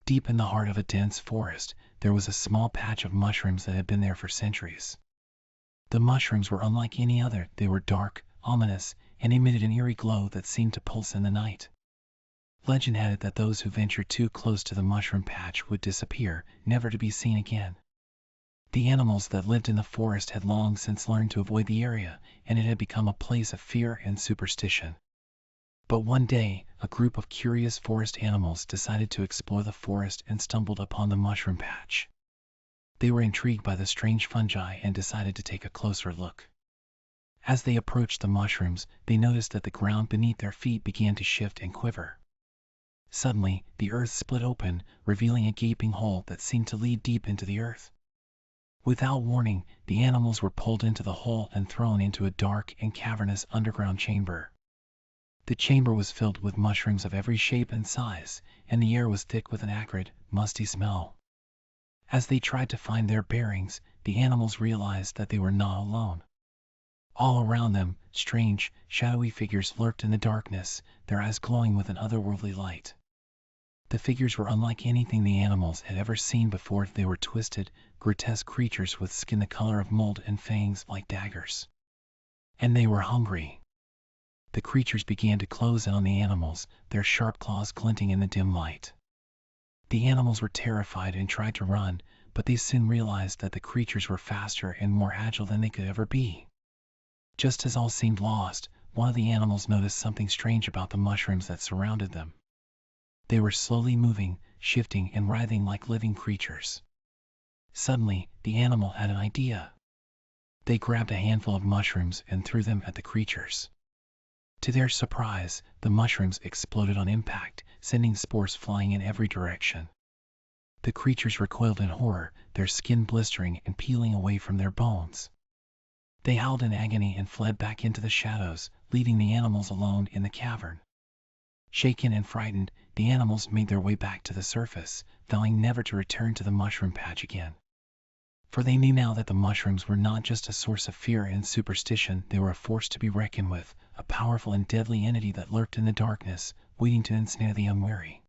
Deep in the heart of a dense forest, there was a small patch of mushrooms that had been there for centuries. The mushrooms were unlike any other. They were dark, ominous, and emitted an eerie glow that seemed to pulse in the night. Legend had it that those who ventured too close to the mushroom patch would disappear, never to be seen again. The animals that lived in the forest had long since learned to avoid the area, and it had become a place of fear and superstition. But one day, a group of curious forest animals decided to explore the forest and stumbled upon the mushroom patch. They were intrigued by the strange fungi and decided to take a closer look. As they approached the mushrooms, they noticed that the ground beneath their feet began to shift and quiver. Suddenly, the earth split open, revealing a gaping hole that seemed to lead deep into the earth. Without warning, the animals were pulled into the hole and thrown into a dark and cavernous underground chamber. The chamber was filled with mushrooms of every shape and size, and the air was thick with an acrid, musty smell. As they tried to find their bearings, the animals realized that they were not alone. All around them, strange, shadowy figures lurked in the darkness, their eyes glowing with an otherworldly light. The figures were unlike anything the animals had ever seen before. They were twisted, grotesque creatures with skin the color of mold and fangs like daggers. And they were hungry. The creatures began to close in on the animals, their sharp claws glinting in the dim light. The animals were terrified and tried to run, but they soon realized that the creatures were faster and more agile than they could ever be. Just as all seemed lost, one of the animals noticed something strange about the mushrooms that surrounded them. They were slowly moving, shifting, and writhing like living creatures. Suddenly, the animal had an idea. They grabbed a handful of mushrooms and threw them at the creatures. To their surprise, the mushrooms exploded on impact, sending spores flying in every direction. The creatures recoiled in horror, their skin blistering and peeling away from their bones. They howled in agony and fled back into the shadows, leaving the animals alone in the cavern. Shaken and frightened, the animals made their way back to the surface, vowing never to return to the mushroom patch again. For they knew now that the mushrooms were not just a source of fear and superstition, they were a force to be reckoned with, a powerful and deadly entity that lurked in the darkness, waiting to ensnare the unwary.